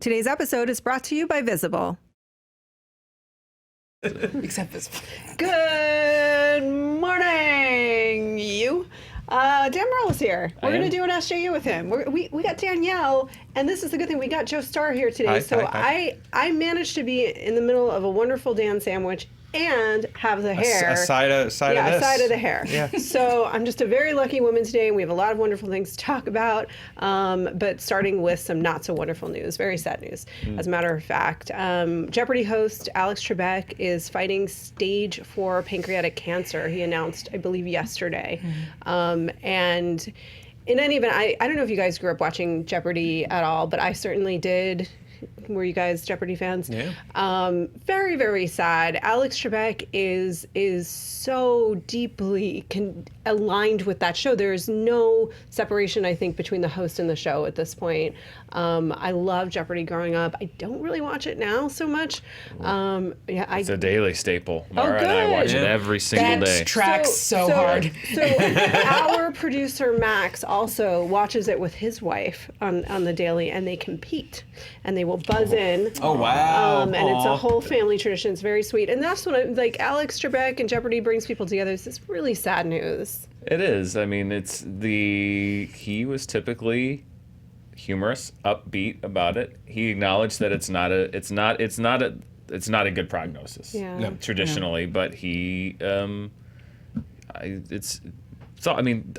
Today's episode is brought to you by Visible. Except Visible. Good morning, you. Dan Merle is here. We're going to do an SJU with him. We got Danielle, and this is the good thing. We got Joe Starr here today. Hi. I managed to be in the middle of a wonderful Dan sandwich and have the hair. A side of this. A side of the hair. Yeah. So I'm just a very lucky woman today, and we have a lot of wonderful things to talk about, but starting with some not so wonderful news, very sad news. As a matter of fact, Jeopardy host Alex Trebek is fighting stage 4 pancreatic cancer. He announced, I believe, yesterday. And in any event, I don't know if you guys grew up watching Jeopardy at all, but I certainly did. Were you guys Jeopardy fans? Yeah. Very, very sad. Alex Trebek is so deeply aligned with that show. There is no separation, I think, between the host and the show at this point. I loved Jeopardy growing up. I don't really watch it now so much. It's a daily staple. Mara good. and I watch it every single day. Tracks so hard. So our producer Max also watches it with his wife on the daily, and they compete, and they will buzz in. Oh, wow. And it's a whole family tradition. It's very sweet, and that's what Alex Trebek and Jeopardy brings people together. This is really sad news. It is. I mean, he was typically humorous, upbeat about it. He acknowledged that it's not a good prognosis traditionally, but he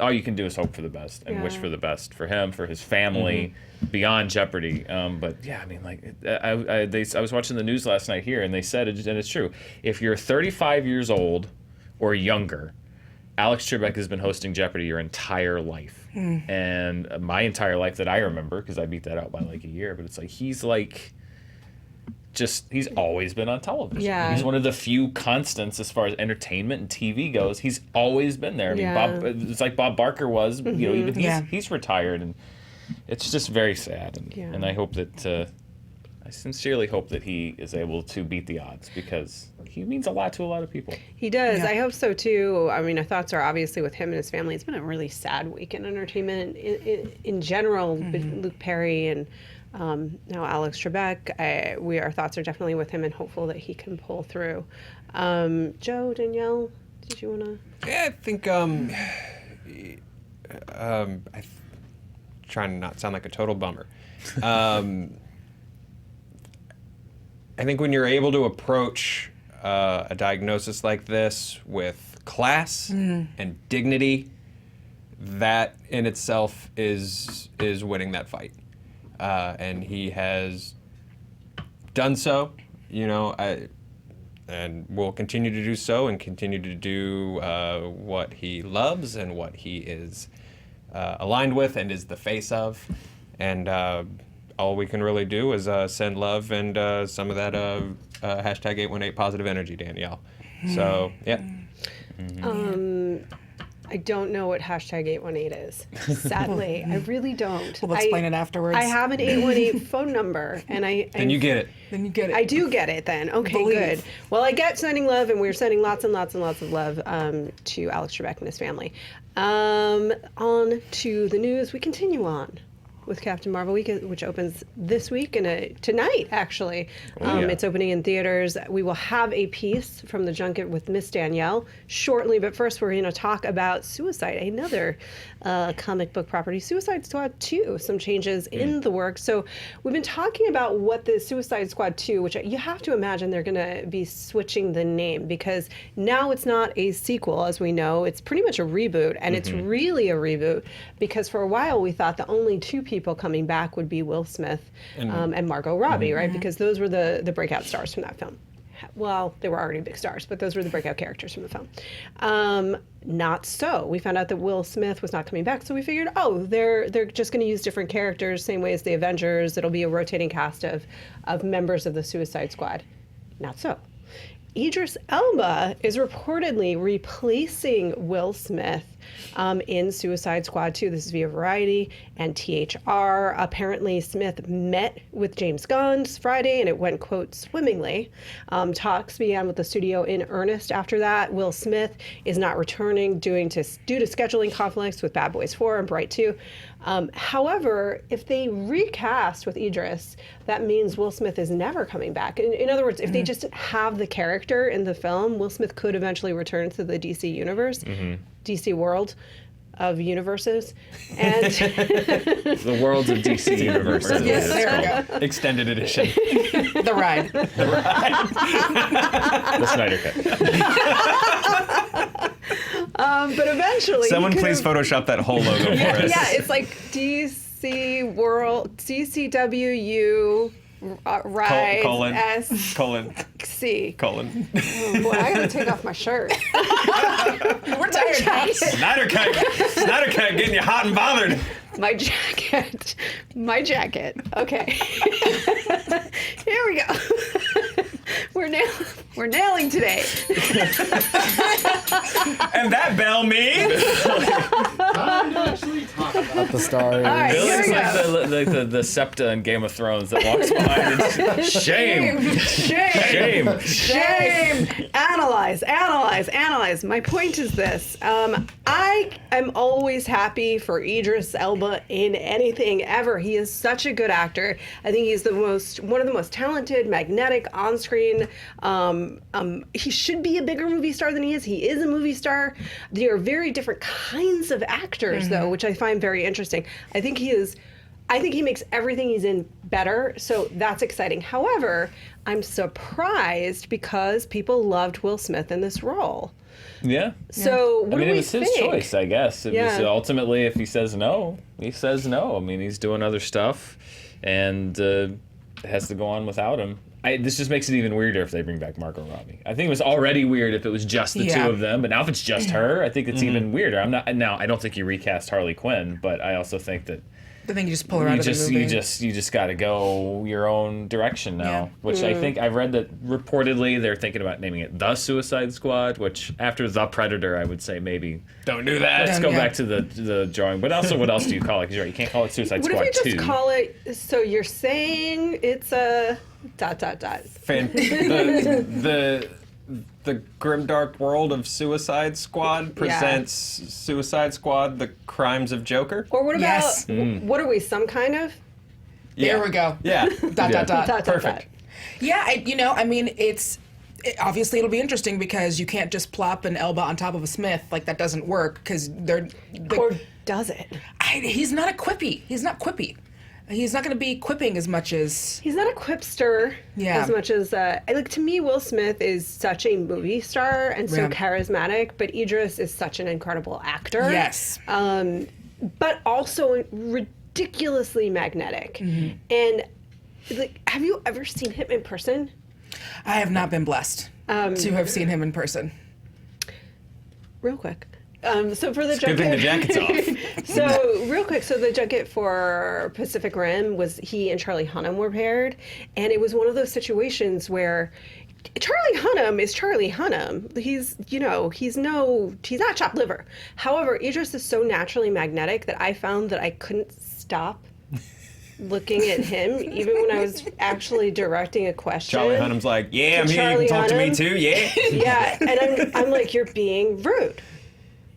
all you can do is hope for the best and wish for the best for him, for his family, beyond Jeopardy. But yeah, I mean, I was watching the news last night here, and they said, and it's true, if you're 35 years old or younger, Alex Trebek has been hosting Jeopardy your entire life. And my entire life that I remember, because I beat that out by like a year, but it's like he's always been on television. Yeah. He's one of the few constants as far as entertainment and TV goes. He's always been there. I mean, it's like Bob Barker was, even he's retired, and it's just very sad. And I hope that, I sincerely hope that he is able to beat the odds, because he means a lot to a lot of people. He does. Yeah. I hope so too. I mean, our thoughts are obviously with him and his family. It's been a really sad week in entertainment in general. Luke Perry and now Alex Trebek. Our thoughts are definitely with him and hopeful that he can pull through. Joe, Danielle, did you want to? Yeah, I think trying to not sound like a total bummer. I think when you're able to approach a diagnosis like this with class and dignity, that in itself is winning that fight. And he has done so, and will continue to do so, and continue to do what he loves and what he is aligned with and is the face of. And all we can really do is send love and some of that hashtag 818 positive energy, Danielle. So, yeah. I don't know what hashtag 818 is. Sadly, I really don't. We'll explain it afterwards. I have an 818 phone number, and Then you get it. Then you get it. I do get it then. Okay, good. Well, I get sending love, and we're sending lots and lots and lots of love to Alex Trebek and his family. On to the news. We continue on with Captain Marvel Week, which opens this week and tonight, actually. It's opening in theaters. We will have a piece from the junket with Miss Danielle shortly, but first we're going to talk about Suicide, another comic book property, Suicide Squad 2, some changes in the works. So we've been talking about what the Suicide Squad 2, which you have to imagine they're going to be switching the name, because now it's not a sequel, as we know. It's pretty much a reboot, and it's really a reboot, because for a while we thought the only two people coming back would be Will Smith and Margot Robbie, right? Because those were the breakout stars from that film. Well, they were already big stars, but those were the breakout characters from the film. Not so. We found out that Will Smith was not coming back, so we figured, they're just going to use different characters, same way as the Avengers. It'll be a rotating cast of members of the Suicide Squad. Not so. Idris Elba is reportedly replacing Will Smith in Suicide Squad 2. This is via Variety and THR. Apparently, Smith met with James Gunn Friday, and it went, quote, swimmingly. Talks began with the studio in earnest after that. Will Smith is not returning due to scheduling conflicts with Bad Boys 4 and Bright 2. However, if they recast with Idris, that means Will Smith is never coming back. In other words, if they just have the character in the film, Will Smith could eventually return to the DC universe, DC world of universes. And The worlds of DC universes. Yes, there we go. Extended edition. The ride. The Snyder Cut. but eventually, Someone he please could've- Photoshop that whole logo for us. Yeah, it's like DC World, DCWU, Ride, colon. SC. Colon. Oh, boy, I gotta take off my shirt. We're tired, Pops. Snyder Cut getting you hot and bothered. My jacket. Okay. Here we go. We're nailing today. And that bell means... Time to actually talk about The story. All right, Billy's here we like go. the Septa in Game of Thrones that walks behind and shame. Analyze. My point is this. I am always happy for Idris Elba in anything ever. He is such a good actor. I think he's one of the most talented, magnetic, on-screen. He should be a bigger movie star than he is. He is a movie star. They are very different kinds of actors, though, which I find very interesting. I think he makes everything he's in better, so that's exciting. However, I'm surprised because people loved Will Smith in this role. Yeah. So what do it we was think? his choice, I guess. It was Yeah. ultimately, if he says no, he says no. I mean, he's doing other stuff, and has to go on without him. This just makes it even weirder if they bring back Margot Robbie. I think it was already weird if it was just the two of them, but now if it's just her, I think it's even weirder. I don't think you recast Harley Quinn, but I also think that I think you just pull her out of the movie. you just got to go your own direction now. Yeah. Which I think I've read that reportedly they're thinking about naming it The Suicide Squad. Which after The Predator, I would say maybe Don't do that. let's go back to the drawing. But also, what else do you call it? Because you can't call it Suicide What Squad if we 2. just call it, so you're saying it's a ... The grimdark world of Suicide Squad presents Suicide Squad: The Crimes of Joker. Or what about, Yes. what are we, some kind of? There we go. Yeah. Dot. Perfect. Yeah, obviously it'll be interesting because you can't just plop an Elba on top of a Smith. Like, that doesn't work because Or does it? he's not a quippy. He's not quippy. He's not going to be quipping as much as... He's not a quipster as much as, to me, Will Smith is such a movie star and so charismatic, but Idris is such an incredible actor. Yes. But also ridiculously magnetic. And, have you ever seen him in person? I have not been blessed to have seen him in person. Real quick. So for the Good thing the jacket's off. So real quick, so the junket for Pacific Rim was he and Charlie Hunnam were paired, and it was one of those situations where Charlie Hunnam is Charlie Hunnam. He's not chopped liver. However, Idris is so naturally magnetic that I found that I couldn't stop looking at him even when I was actually directing a question. Charlie Hunnam's like, yeah, me, you Charlie can talk to me Hunnam. too, yeah. Yeah, and I'm like, you're being rude.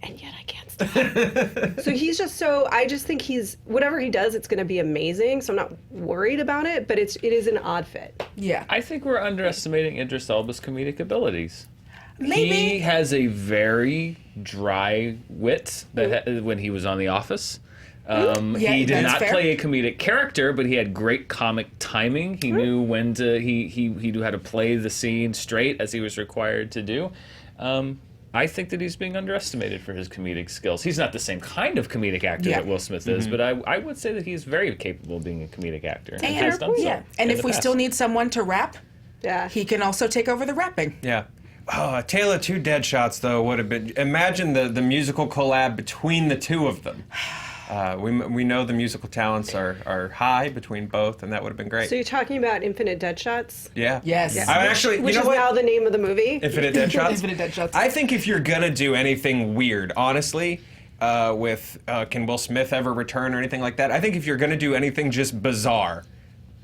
And yet I can't stop. So he's just I just think whatever he does, it's going to be amazing. So I'm not worried about it, but it is an odd fit. Yeah. I think we're underestimating Idris Elba's comedic abilities. Maybe. He has a very dry wit when he was on The Office. He did not play a comedic character, but he had great comic timing. He knew when to he knew how to play the scene straight as he was required to do. I think that he's being underestimated for his comedic skills. He's not the same kind of comedic actor that Will Smith is, but I would say that he's very capable of being a comedic actor. And has done so And in if the we past. still need someone to rap, Yeah. he can also take over the rapping. Yeah. Oh, A Tale of Two Dead Shots, though, would have been... Imagine the musical collab between the two of them. We know the musical talents are high between both, and that would have been great. So you're talking about Infinite Deadshots? Yeah. Yes. Yeah. I actually, Which you know is what? now the name of the movie? Infinite Deadshots. Infinite Deadshots. I think if you're gonna do anything weird, honestly, with can Will Smith ever return or anything like that? I think if you're gonna do anything just bizarre,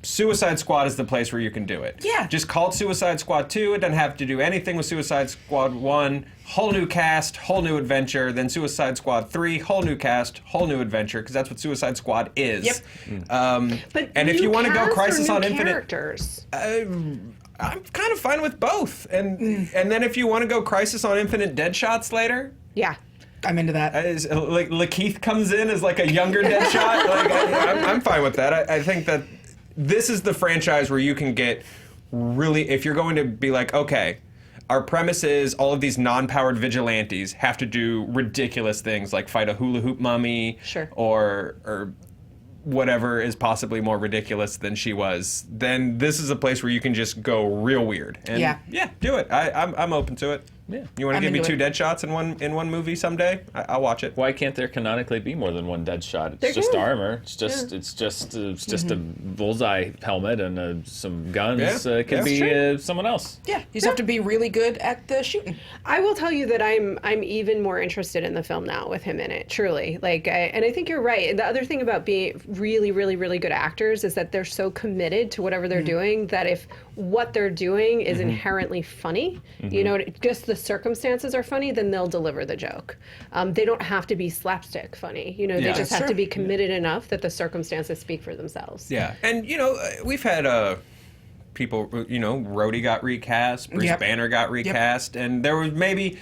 Suicide Squad is the place where you can do it. Yeah. Just call it Suicide Squad 2. It doesn't have to do anything with Suicide Squad 1. Whole new cast, whole new adventure. Then Suicide Squad 3, whole new cast, whole new adventure, because that's what Suicide Squad is. Yep. But and if you want to go Crisis on Infinite, characters. I'm kind of fine with both. And then if you want to go Crisis on Infinite Deadshots later, Yeah. I'm into that. like Lakeith comes in as like a younger Deadshot. Like I'm fine with that. I think that this is the franchise where you can get really, if you're going to be like, okay, our premise is all of these non-powered vigilantes have to do ridiculous things like fight a hula hoop mummy, Sure. or whatever is possibly more ridiculous than she was, then this is a place where you can just go real weird. And Yeah. do it. I'm open to it. Yeah. You want to I'm give me into two it. dead shots in one movie someday? I'll watch it. Why can't there canonically be more than one dead shot? It's There just can. armor. It's just a bullseye helmet and some guns. Yeah, It could that's be someone else. Yeah, you just have to be really good at the shooting. I will tell you that I'm even more interested in the film now with him in it. Truly, and I think you're right. And the other thing about being really, really, really good actors is that they're so committed to whatever they're doing that if what they're doing is inherently funny, you know, just the circumstances are funny, then they'll deliver the joke. They don't have to be slapstick funny. You know, they Yeah. just That's have to true. be committed enough that the circumstances speak for themselves. Yeah, and we've had people. Rhodey got recast, Bruce Yep. Banner got recast, and there was maybe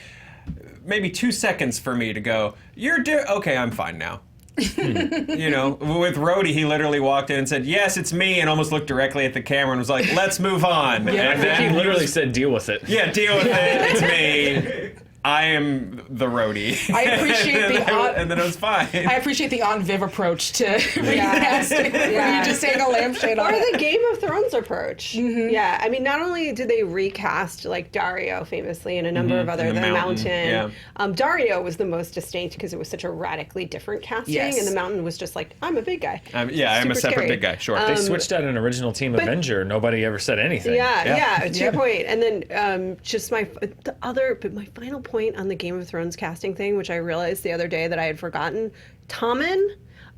2 seconds for me to go, okay, I'm fine now. With Rhodey, he literally walked in and said, "Yes, it's me," and almost looked directly at the camera and was like, "Let's move on." Yeah. And then He literally said, "Deal with it." "Yeah, deal with it. It's me. I am the Rhodey." I appreciate the and then it was fine. I appreciate the on Viv approach to recasting. Where Yeah. you just saying a lampshade on Or it. the Game of Thrones approach. Yeah, I mean, not only did they recast like Dario famously and a number of other, And the the Mountain, Dario was the most distinct because it was such a radically different casting, Yes. and the Mountain was just like, I'm a big guy. I'm a Super separate scary. big guy. Sure. They switched out an original Team Avenger. Nobody ever said anything. Yeah, to your Yep. point. And then just my final point on the Game of Thrones casting thing, which I realized the other day that I had forgotten. Tommen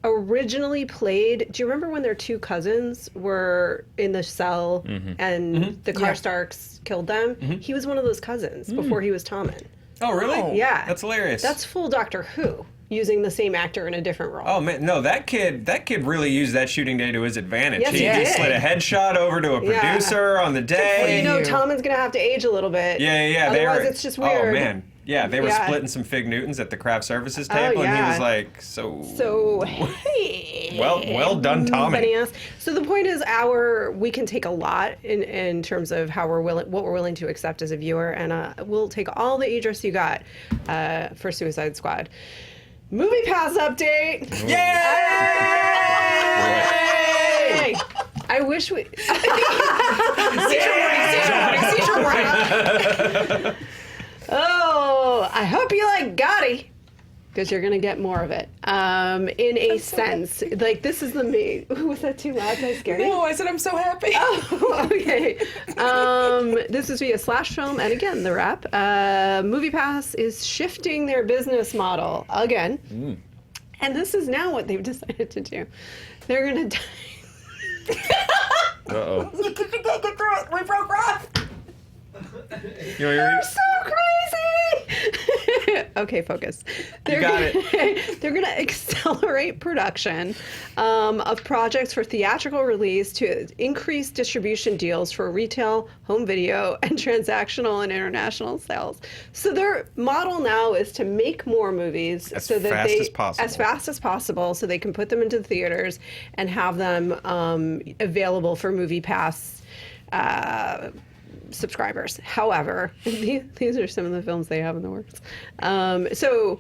originally played. Do you remember when their two cousins were in the cell and the Karstarks killed them? He was one of those cousins before he was Tommen. Oh, really? Oh. Yeah, That's hilarious. That's full Doctor Who using the same actor in a different role. Oh man, no! That kid really used that shooting day to his advantage. Yes, he he just did. slid a headshot over to a Yeah. producer on the day. Well, you know, you. Tommen's gonna have to age a little bit. Yeah. Otherwise, They were. it's just weird. Oh man, yeah. They were Yeah. splitting some Fig Newtons at the craft services table, and he yeah. was like, "So, So hey, well done, Tommy." Funny ass. So the point is, we can take a lot in terms of what we're willing to accept as a viewer, and we'll take all the Idris you got for Suicide Squad. MoviePass update. Yay! I wish we. Seizure warning. Oh, I hope you like Gotti, because you're gonna get more of it. In a sense, like this is the me. Was that too loud? Did I scare you? No, I said I'm so happy. Oh, okay. This is via Slash Film, and again, the wrap. MoviePass is shifting their business model again, and this is now what they've decided to do. They're gonna. Uh-oh. You can't get through it. We broke Roth. They're so crazy. Okay, focus. They're got They're going to accelerate production of projects for theatrical release to increase distribution deals for retail, home video, and transactional and international sales. So their model now is to make more movies As so that fast they as possible. as fast as possible, so they can put them into the theaters and have them available for MoviePass subscribers. However, these are some of the films they have in the works. So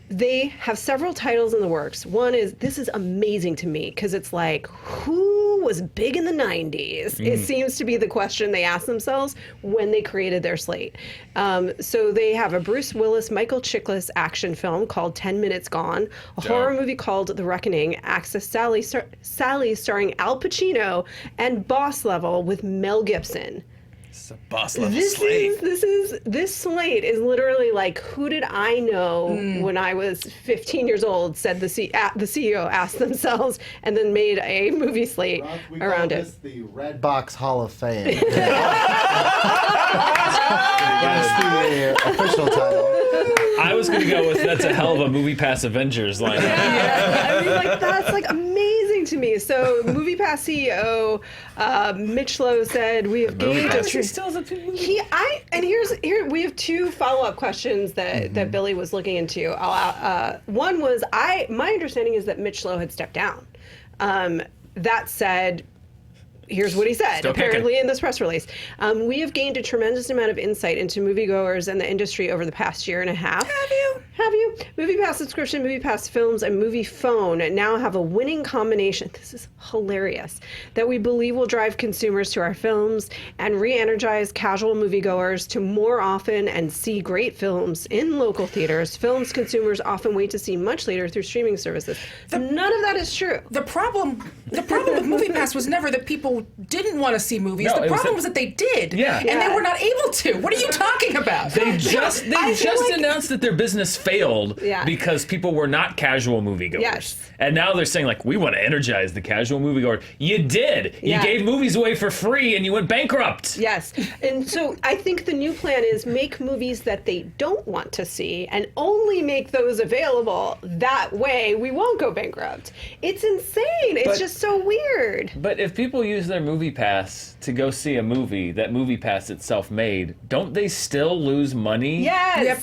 they have several titles in the works. One is, this is amazing to me because it's like, who who was big in the 90s? It seems to be the question they asked themselves when they created their slate. So they have a Bruce Willis, Michael Chiklis action film called 10 Minutes Gone, a horror movie called The Reckoning, Access Sally starring Al Pacino, and Boss Level with Mel Gibson. It's a boss level slate. This slate is literally like, who did I know when I was 15 years old? Said the CEO asked themselves, and then made a movie slate We around call it. this the Red Box Hall of Fame. That's the official title. I was going to go with that's a hell of a MoviePass Avengers lineup. I mean, like, that's like amazing to me. So, MoviePass CEO Mitch Lowe said, "We have gained." Here we have two follow-up questions that Billy was looking into. One was my understanding is that Mitch Lowe had stepped down. That said, here's what he said, Still apparently kicking. in this press release. We have gained a tremendous amount of insight into moviegoers and the industry over the past year and a half. Have you? MoviePass subscription, MoviePass Films, and MoviePhone now have a winning combination. This is hilarious. That we believe will drive consumers to our films and re-energize casual moviegoers to more often and see great films in local theaters. Films consumers often wait to see much later through streaming services. None of that is true. The problem with MoviePass was never that people didn't want to see movies. No, The it was problem that- was that they did. Yeah. And they were not able to. What are you talking about? They just announced that their business failed Yeah. because people were not casual moviegoers. Yes. And now they're saying, like, we want to energize the casual moviegoer. You did. You Yeah. gave movies away for free and you went bankrupt. Yes. And so I think the new plan is make movies that they don't want to see and only make those available. That way we won't go bankrupt. It's insane. It's But- just so weird. But if people use their MoviePass to go see a movie that MoviePass itself made, don't they still lose money? Yes. Yep.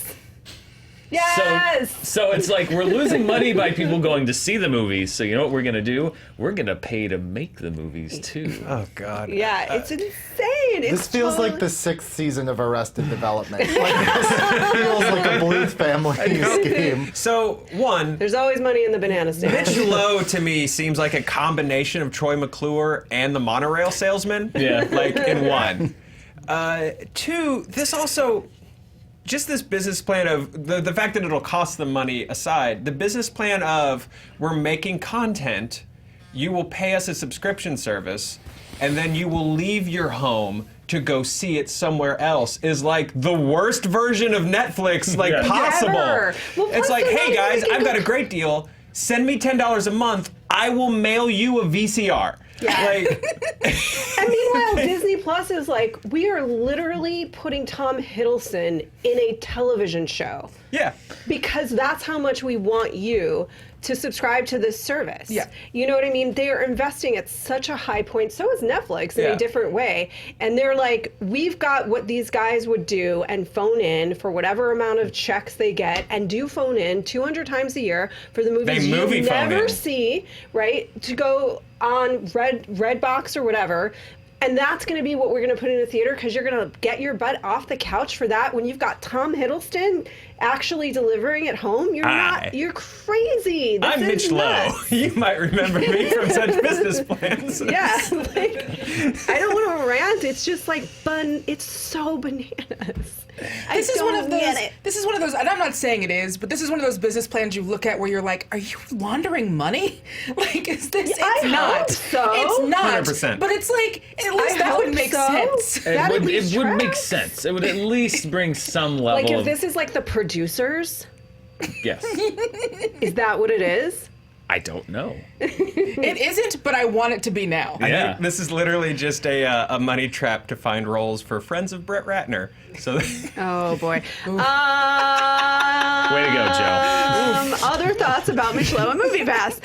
Yes. So it's like we're losing money by people going to see the movies. So you know what we're gonna do? We're gonna pay to make the movies too. Oh God. Yeah, it's insane. This feels like the 6th season of Arrested Development. Like, this feels like a Bluth family scheme. So one, There's always money in the banana stand. Mitch Lowe to me seems like a combination of Troy McClure and the monorail salesman. Yeah. Like in one. Two, this also, just this business plan of the fact that it'll cost them money aside, the business plan of we're making content, you will pay us a subscription service, and then you will leave your home to go see it somewhere else is like the worst version of Netflix like Yeah. possible. Ever. Well, It's plus like, they're hey not guys, even I've got a gonna- great deal. Send me $10 a month. I will mail you a VCR. Yeah. Like, And meanwhile, Disney Plus is like, we are literally putting Tom Hiddleston in a television show yeah. because that's how much we want you to subscribe to this service. Yeah. You know what I mean? They are investing at such a high point. So is Netflix in Yeah. a different way. And they're like, we've got what these guys would do and phone in for whatever amount of checks they get and do phone in 200 times a year for the movies you movie phone never in. see, right? To go on Redbox or whatever. And that's going to be what we're going to put in a theater because you're going to get your butt off the couch for that when you've got Tom Hiddleston actually delivering at home. You're crazy. This I'm is Mitch Lowe. nuts. You might remember me from such business plans. Yeah, like, I don't want to rant. It's just like it's so bananas. This is one of those, and I'm not saying it is, but this is one of those business plans you look at where you're like, are you laundering money? Like, is this? Yeah, It's I not. hope so. It's not. 100%. But it's like, at least that would make sense. That at It least would make tracks. senit would at least bring some level Like if of this is like the producers, yes. is that what it is? I don't know. It isn't, but I want it to be now. I Yeah. think this is literally just a money trap to find roles for friends of Brett Ratner. So Oh boy. Way to go, Joe. Other thoughts about Mitch Lowe and MoviePass.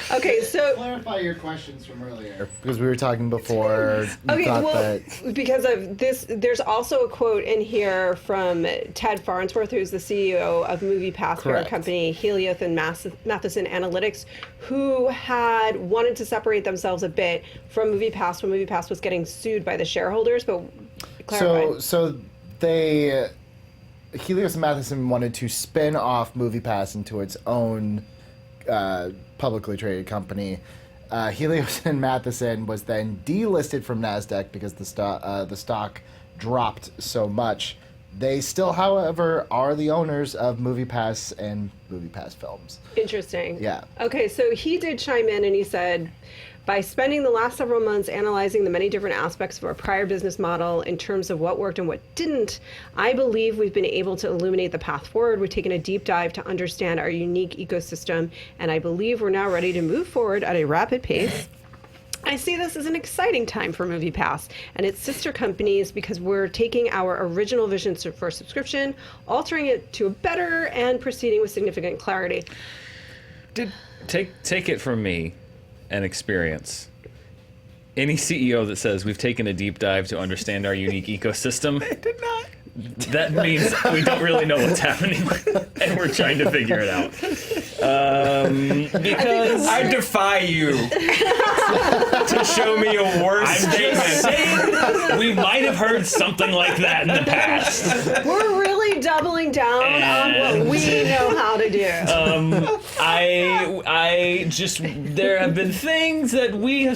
Okay, so Clarify your questions from earlier. Because we were talking before. You okay, thought well, that. because of this, there's also a quote in here from Ted Farnsworth, who's the CEO of MoviePass, parent Correct. company Helios and Matheson Analytics, who had wanted to separate themselves a bit from MoviePass when MoviePass was getting sued by the shareholders. But clarify. So they. Helios and Matheson wanted to spin off MoviePass into its own publicly traded company. Helios and Matheson was then delisted from NASDAQ because the stock dropped so much. They still, however, are the owners of MoviePass and MoviePass Films. Interesting. Yeah. Okay, so he did chime in and he said, by spending the last several months analyzing the many different aspects of our prior business model in terms of what worked and what didn't, I believe we've been able to illuminate the path forward. We've taken a deep dive to understand our unique ecosystem, and I believe we're now ready to move forward at a rapid pace. I see this as an exciting time for MoviePass and its sister companies because we're taking our original vision for subscription, altering it to a better, and proceeding with significant clarity. Take it from me, an experience. Any CEO that says we've taken a deep dive to understand our unique ecosystem, Did not. that means we don't really know what's happening, and we're trying to figure it out. Because I defy you to show me a worse I'm statement. just saying we might have heard something like that in the past. We're really doubling down on what we know how to do. I just there have been things that we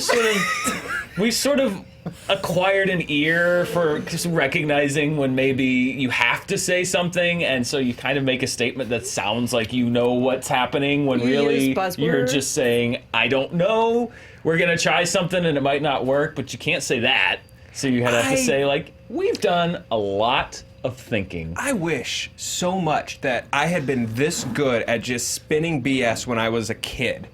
sort of acquired an ear for just recognizing when maybe you have to say something, and so you kind of make a statement that sounds like you know what's happening when You really use buzzwords. you're just saying, I don't know, we're gonna try something and it might not work, but you can't say that. So you have to say, like, we've done a lot of thinking. I wish so much that I had been this good at just spinning BS when I was a kid.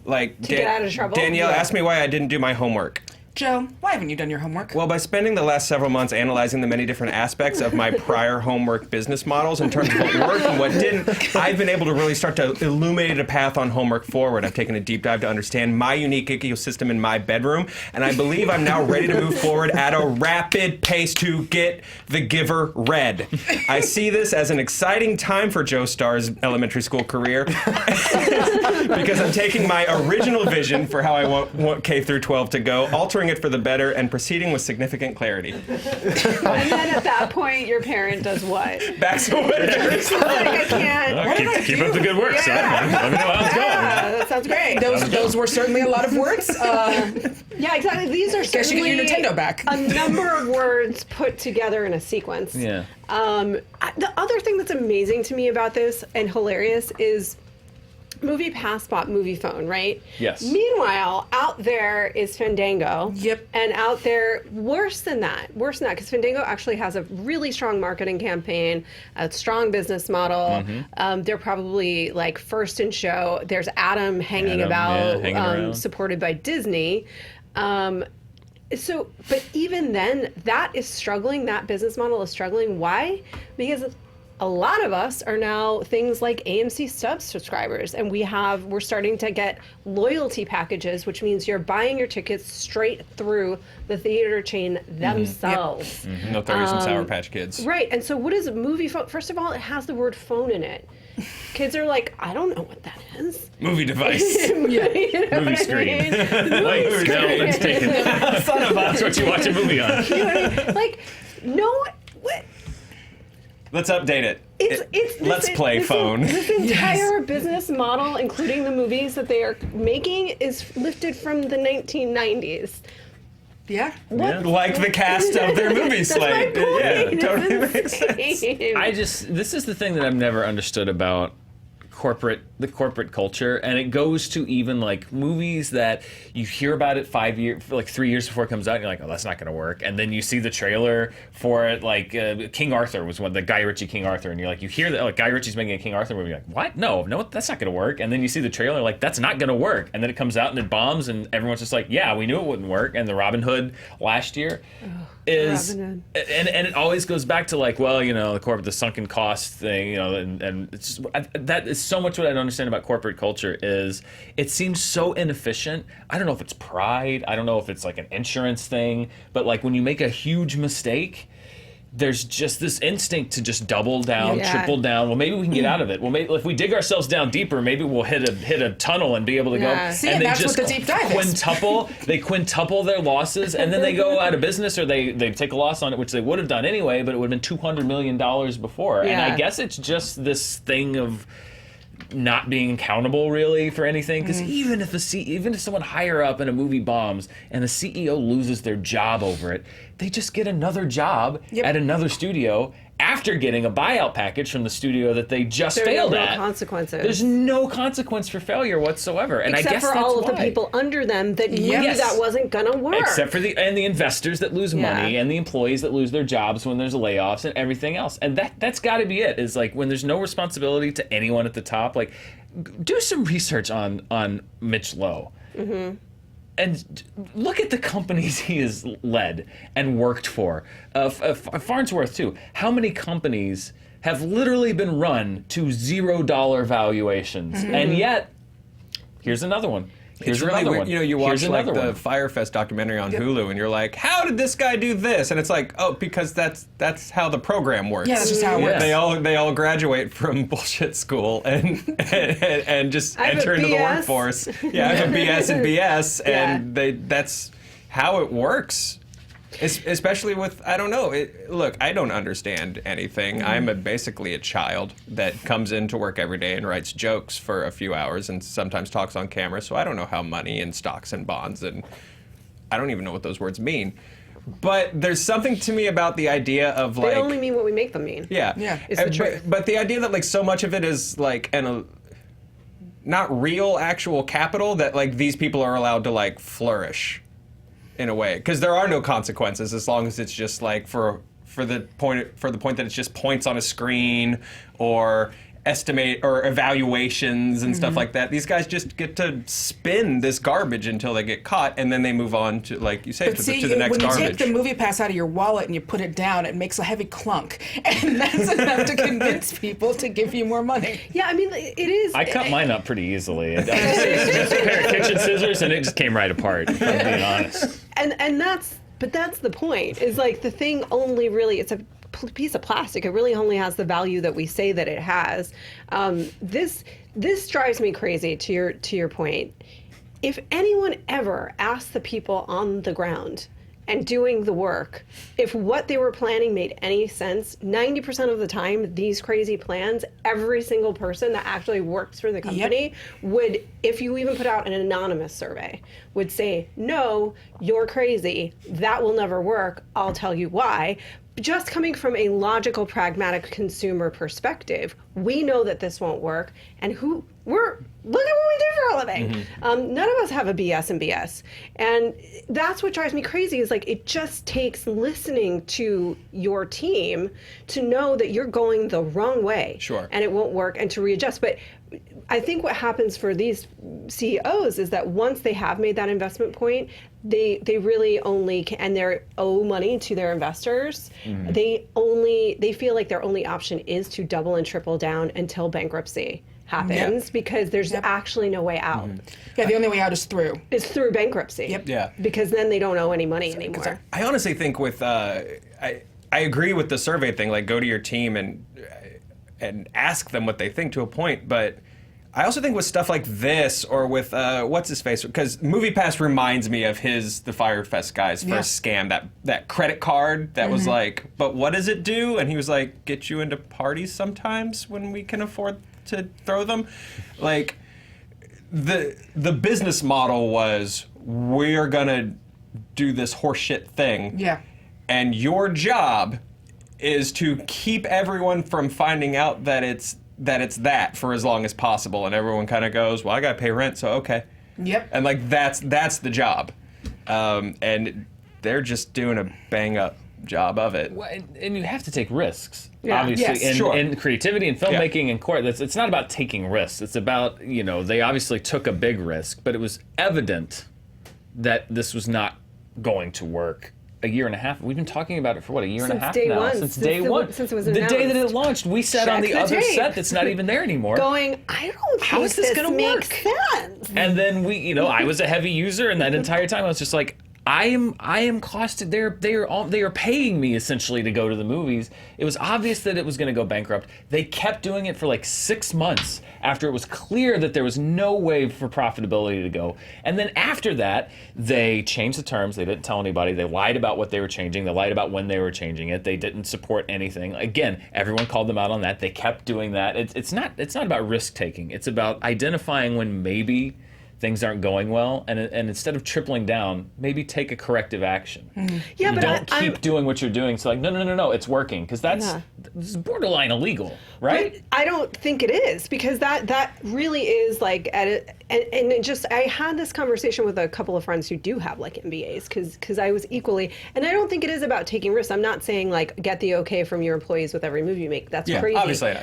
Like, get out of trouble? Danielle Yeah. asked me why I didn't do my homework. Joe, why haven't you done your homework? Well, by spending the last several months analyzing the many different aspects of my prior homework business models in terms of what worked and what didn't, I've been able to really start to illuminate a path on homework forward. I've taken a deep dive to understand my unique ecosystem in my bedroom, and I believe I'm now ready to move forward at a rapid pace to get The Giver read. I see this as an exciting time for Joe Starr's elementary school career because I'm taking my original vision for how I want K through 12 to go, altering it for the better, and proceeding with significant clarity. And then at that point, your parent does what? Backs away. She's like, I can't. Keep up the good work, son. Let me know how it's going. Yeah, that sounds great. Those were certainly a lot of words. Yeah, exactly. These are Guess you get your certainly Nintendo back. a number of words put together in a sequence. Yeah. The other thing that's amazing to me about this and hilarious is MoviePass bought MoviePhone, right? Yes. Meanwhile, out there is Fandango. Yep. And out there, worse than that, because Fandango actually has a really strong marketing campaign, a strong business model. They're probably like first in show. There's Adam hanging about, supported by Disney. But even then, that is struggling. That business model is struggling. Why? Because a lot of us are now things like AMC subscribers, and we're starting to get loyalty packages, which means you're buying your tickets straight through the theater chain themselves. No 30 some Sour Patch Kids. Right, and so what is a movie phone? First of all, it has the word phone in it. Kids are like, I don't know what that is. Movie device. Movie screen. Like, no, let's take it. That's what you watch a movie on. You know what I mean? Like, no, what? Let's update it. Let's play phone. This entire business model, including the movies that they are making, is lifted from the 1990s. Yeah. Like the cast of their movie slate. That's my point. Yeah, It's totally makes sense. insane. This is the thing that I've never understood about the corporate culture, and it goes to even like movies that you hear about it 3 years before it comes out, and you're like, oh, that's not going to work, and then you see the trailer for it, like King Arthur was the Guy Ritchie King Arthur, and you're like, you hear that Guy Ritchie's making a King Arthur movie, you're like, what? No, that's not going to work, and then you see the trailer, like, that's not going to work, and then it comes out and it bombs, and everyone's just like, yeah, we knew it wouldn't work. And the Robin Hood last year is, and it always goes back to like, well, the sunken cost thing, and it's just, that is so much what I don't understand about corporate culture is it seems so inefficient. I don't know if it's pride. I don't know if it's like an insurance thing. But like when you make a huge mistake, there's just this instinct to just double down, triple down. Well, maybe we can get out of it. Well, maybe if we dig ourselves down deeper, maybe we'll hit a tunnel and be able to go. See, and they that's just what the deep dive is. they quintuple their losses, and then they go out of business, or they take a loss on it, which they would have done anyway, but it would have been $200 million before. And I guess it's just this thing of not being accountable really for anything. Because even if someone higher up in a movie bombs and the CEO loses their job over it, they just get another job at another studio after getting a buyout package from the studio that they just failed at. There's no consequences. There's no consequence for failure whatsoever. And Except I guess for all of the people under them that knew that wasn't gonna work. Except for the investors that lose money and the employees that lose their jobs when there's layoffs and everything else. And that's got to be it. Is like when there's no responsibility to anyone at the top. Like, do some research on Mitch Lowe. Mm-hmm. And look at the companies he has led and worked for. Farnsworth, too. How many companies have literally been run to $0 valuations? Mm-hmm. And yet, here's another one. It's really weird. You know, you watch like the Firefest documentary on Hulu, and you're like, "How did this guy do this?" And it's like, "Oh, because that's how the program works." Yeah, that's just how it works. They all graduate from bullshit school and just enter into the workforce. Yeah, I have a BS and BS, and that's how it works. Especially with, I don't know, look, I don't understand anything. Mm-hmm. I'm basically a child that comes into work every day and writes jokes for a few hours and sometimes talks on camera, so I don't know how money and stocks and bonds, and I don't even know what those words mean. But there's something to me about the idea of like... They only mean what we make them mean. Yeah. It's the truth. But the idea that like so much of it is like not real actual capital, that like these people are allowed to like flourish in a way, because there are no consequences as long as it's just like for the point that it's just points on a screen or estimate or evaluations and stuff like that. These guys just get to spin this garbage until they get caught, and then they move on to, like you say, to the next garbage. When you take the MoviePass out of your wallet and you put it down, it makes a heavy clunk, and that's enough to convince people to give you more money. Yeah, I mean, it is. I cut mine up pretty easily. Just a pair of kitchen scissors, and it just came right apart, if I'm being honest. And that's the point, is like the thing only really, it's a piece of plastic. It really only has the value that we say that it has. This drives me crazy, to your point. If anyone ever asked the people on the ground and doing the work if what they were planning made any sense, 90% of the time, these crazy plans, every single person that actually works for the company would, if you even put out an anonymous survey, would say, no, you're crazy. That will never work. I'll tell you why. Just coming from a logical, pragmatic consumer perspective, we know that this won't work. And look at what we do for a living. Mm-hmm. None of us have a BS and BS. And that's what drives me crazy, is like, it just takes listening to your team to know that you're going the wrong way. Sure. And it won't work, and to readjust. But I think what happens for these CEOs is that once they have made that investment point, they really only can, and they owe money to their investors. Mm-hmm. They feel like their only option is to double and triple down until bankruptcy happens, because there's actually no way out. Mm-hmm. Yeah, the only way out is through. It's through bankruptcy. Yep. Yeah. Because then they don't owe any money anymore. I honestly think with I agree with the survey thing. Like, go to your team and ask them what they think to a point, but I also think with stuff like this, or with what's his face, because MoviePass reminds me of the Firefest guy's first scam, that credit card that was like, but what does it do? And he was like, get you into parties sometimes when we can afford to throw them. Like, the business model was, we're gonna do this horseshit thing. Yeah. And your job is to keep everyone from finding out that it's that for as long as possible, and everyone kind of goes, well, I gotta pay rent, so okay. Yep. And like that's the job, and they're just doing a bang up job of it. Well, and you have to take risks, Yeah. obviously, Yes. in creativity and filmmaking and court. It's not about taking risks. It's about, they obviously took a big risk, but it was evident that this was not going to work. A year and a half. We've been talking about it for what, a year and a half now? Since day one. Since it was the announced. day that it launched, we sat on the Check the other tape. set that's not even there anymore. Going, I don't How think is this gonna makes work? sense. And then I was a heavy user, and that entire time I was just like, I am costed. They are paying me essentially to go to the movies. It was obvious that it was going to go bankrupt. They kept doing it for like 6 months after it was clear that there was no way for profitability to go. And then after that, they changed the terms. They didn't tell anybody. They lied about what they were changing. They lied about when they were changing it. They didn't support anything. Again, everyone called them out on that. They kept doing that. It's not about risk taking. It's about identifying when maybe things aren't going well, and instead of tripling down, maybe take a corrective action. Yeah, but don't keep doing what you're doing. So like, no, it's working, because this is borderline illegal, right? But I don't think it is, because that really is like I had this conversation with a couple of friends who do have like MBAs, because I was equally, and I don't think it is about taking risks. I'm not saying like get the okay from your employees with every move you make. That's crazy. Obviously,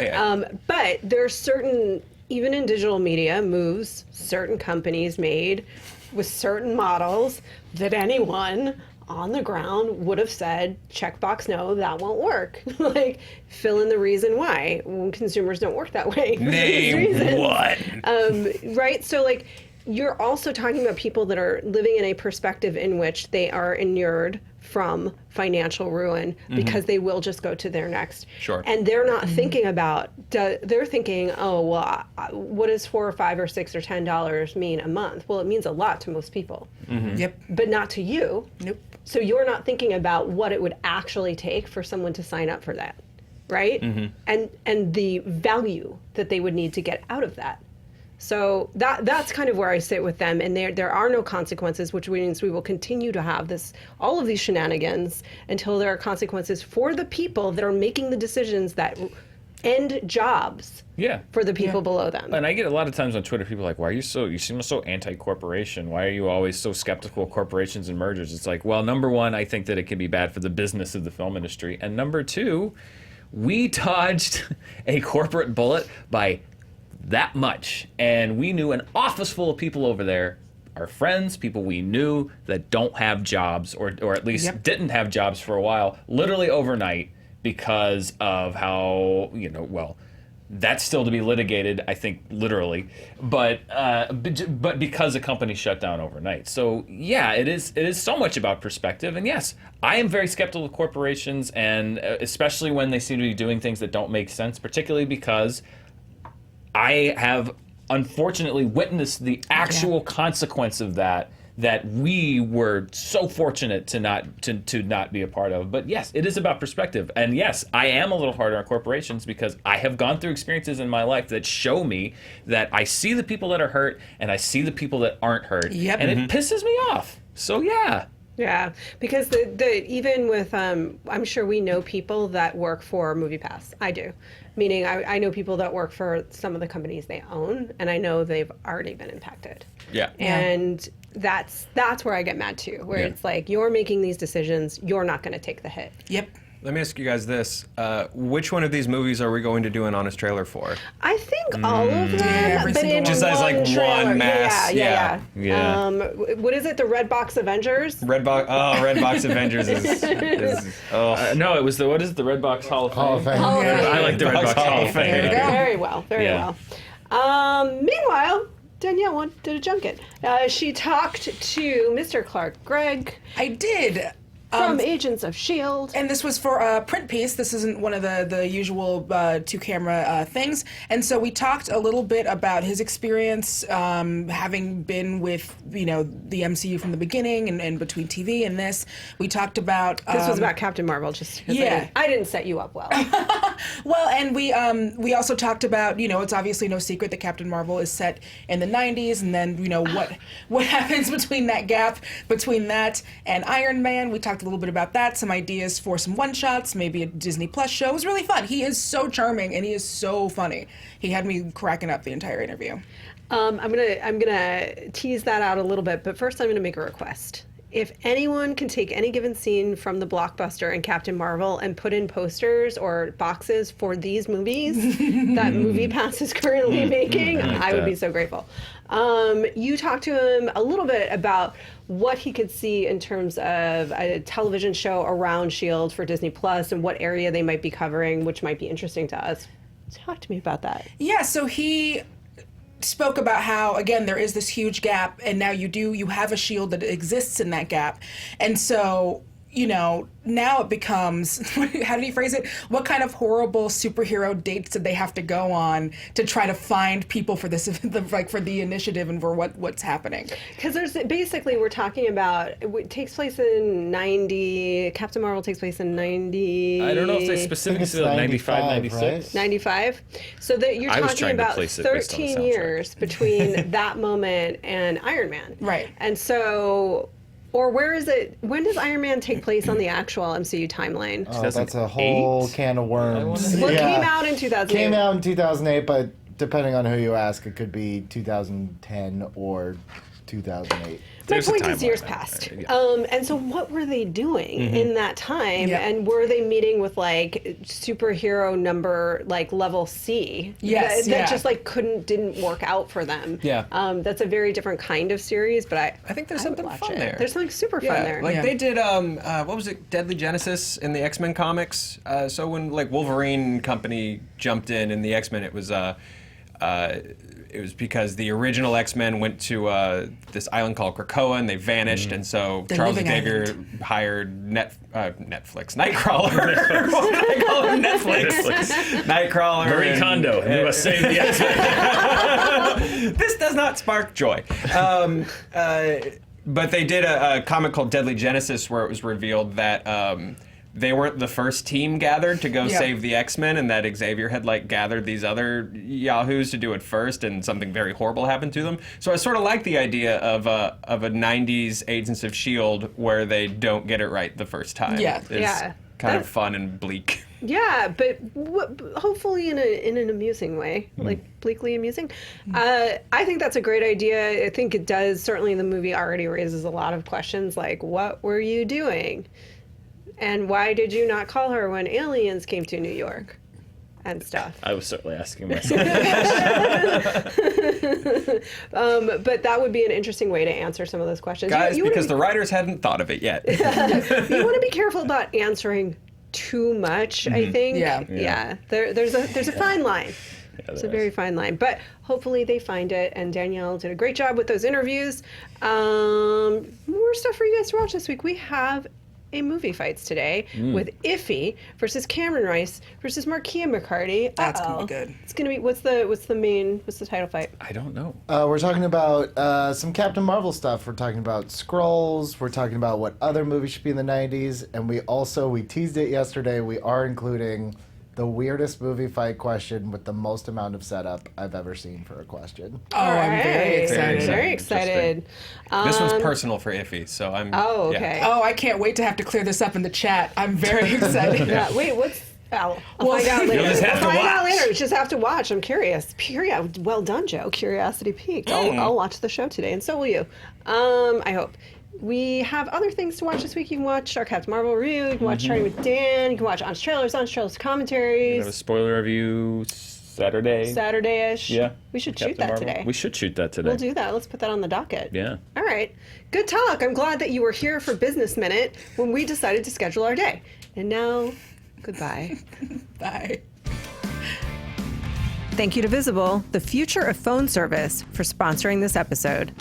but there's certain, even in digital media, moves certain companies made with certain models that anyone on the ground would have said, checkbox, no, that won't work. Like, fill in the reason why. When consumers don't work that way. Name one. Right? So, like, you're also talking about people that are living in a perspective in which they are inured from financial ruin because they will just go to their next. Sure. And they're not thinking about, they're thinking, oh, well, what does $4 or $5 or $6 or $10 mean a month? Well, it means a lot to most people. Yep. But not to you. Nope. So you're not thinking about what it would actually take for someone to sign up for that, right? And the value that they would need to get out of that. So that's kind of where I sit with them, and there are no consequences, which means we will continue to have all of these shenanigans until there are consequences for the people that are making the decisions that end jobs for the people below them. And I get a lot of times on Twitter, people are like, you seem so anti-corporation. Why are you always so skeptical of corporations and mergers? It's like, well, number one, I think that it can be bad for the business of the film industry. And number two, we dodged a corporate bullet by that much, and we knew an office full of people over there, our friends, people we knew that don't have jobs, or at least didn't have jobs for a while, literally overnight, because of how, well, that's still to be litigated, I think, literally, but because the company shut down overnight. So yeah, it is so much about perspective, and yes, I am very skeptical of corporations, and especially when they seem to be doing things that don't make sense, particularly because I have unfortunately witnessed the actual consequence of that we were so fortunate to not be a part of. But yes, it is about perspective. And yes, I am a little harder on corporations because I have gone through experiences in my life that show me that I see the people that are hurt and I see the people that aren't hurt. Yep. And it pisses me off. So yeah. Yeah, because the even with I'm sure we know people that work for MoviePass. I do, meaning I know people that work for some of the companies they own, and I know they've already been impacted. Yeah. And that's where I get mad too, where it's like, you're making these decisions, you're not going to take the hit. Yep. Let me ask you guys this. Which one of these movies are we going to do an honest trailer for? I think all of them, every but single in one. Just as, like, one trailer. mass, Yeah. Yeah. What is it? The Red Box Avengers? Red Box Avengers is No, it was the Red Box Hall of Fame. Hall of Fame. Hall of Fame. I like the Red Box Hall of Fame. There you go. Very well, very well. Meanwhile, Danielle did a junket. She talked to Mr. Clark Gregg I did. from Agents of S.H.I.E.L.D. And this was for a print piece. This isn't one of the usual two-camera things. And so we talked a little bit about his experience having been with, the MCU from the beginning and between TV and this. We talked about... This was about Captain Marvel, just because I didn't set you up well. Well, and we also talked about, it's obviously no secret that Captain Marvel is set in the 90s, and then, what happens between that gap, between that and Iron Man. We talked a little bit about that, some ideas for some one-shots, maybe a Disney Plus show. It was really fun. He is so charming, and he is so funny. He had me cracking up the entire interview. I'm gonna tease that out a little bit, but first I'm gonna make a request. If anyone can take any given scene from the blockbuster and Captain Marvel and put in posters or boxes for these movies that MoviePass is currently making, I would be so grateful. You talked to him a little bit about what he could see in terms of a television show around S.H.I.E.L.D. for Disney Plus and what area they might be covering, which might be interesting to us. Talk to me about that. Yeah, so he spoke about how, again, there is this huge gap, and now you have a shield that exists in that gap. And so, now it becomes, how did he phrase it? What kind of horrible superhero dates did they have to go on to try to find people for this, for the initiative and for what's happening? Because we're talking about, it takes place in 90, Captain Marvel takes place in 90. I don't know if they specifically said 95, 96. 95. So that you're I was talking trying to about place it based on the 13 soundtrack. years between that moment and Iron Man. Right. And so, or where is it? When does Iron Man take place on the actual MCU timeline? Oh, that's a whole can of worms. Well, it came out in 2008. Came out in 2008, but depending on who you ask, it could be 2010 or 2008. My point is timeline years there. passed. Yeah. And so what were they doing in that time? Yeah. And were they meeting with superhero number level C? Yes, That yeah. just didn't work out for them. Yeah. That's a very different kind of series, but I think there's I would something watch fun it. there. There's something super fun there. Like Yeah. they did, what was it, Deadly Genesis in the X-Men comics? So when Wolverine and company jumped in the X-Men, it was because the original X-Men went to this island called Krakoa and they vanished, and so The Charles living Xavier island. hired Netflix, Nightcrawler. What did I call him? Netflix. Nightcrawler. Marie and- Kondo, and you must save the X-Men. This does not spark joy. But they did a comic called Deadly Genesis where it was revealed that they weren't the first team gathered to go Yeah. save the X-Men, and that Xavier had gathered these other yahoos to do it first, and something very horrible happened to them. So I sort of like the idea of a 90s Agents of S.H.I.E.L.D. where they don't get it right the first time. Yeah. It's Yeah. kind of fun and bleak. Yeah, but hopefully in an amusing way, bleakly amusing. I think that's a great idea. I think it does. Certainly, the movie already raises a lot of questions, like what were you doing, and why did you not call her when aliens came to New York, and stuff. I was certainly asking myself. But that would be an interesting way to answer some of those questions. Guys, You wanna because the writers hadn't thought of it yet. you want to be careful about answering too much, I think. Yeah. There's a fine line. It's a there very is. fine line. But hopefully they find it, and Danielle did a great job with those interviews. More stuff for you guys to watch this week. We have a movie fights today with Iffy versus Cameron Rice versus Markia McCarty. That's gonna be good. It's gonna be what's the title fight? I don't know. We're talking about some Captain Marvel stuff. We're talking about Skrulls. We're talking about what other movies should be in the 90s. And we teased it yesterday. We are including the weirdest movie fight question with the most amount of setup I've ever seen for a question. Oh, I'm very Right. excited. Very excited. This one's personal for Iffy, so I'm. Oh, yeah. okay. Oh, I can't wait to have to clear this up in the chat. I'm very excited. Yeah, wait, what's... I'll Well, find out later. you'll just have to I'll find out watch. later. You just have to watch. I'm curious. Well done, Joe. Curiosity piqued. I'll watch the show today, and so will you. I hope. We have other things to watch this week. You can watch our Captain Marvel review. You can watch Charting with Dan. You can watch Honest Trailers, We have a commentaries. spoiler review Saturday. Saturday-ish. Yeah. We should Captain shoot that Marvel. today. We should shoot that today. We'll do that. Let's put that on the docket. Yeah. All right. Good talk. I'm glad that you were here for Business Minute when we decided to schedule our day. And now, goodbye. Bye. Thank you to Visible, the future of phone service, for sponsoring this episode.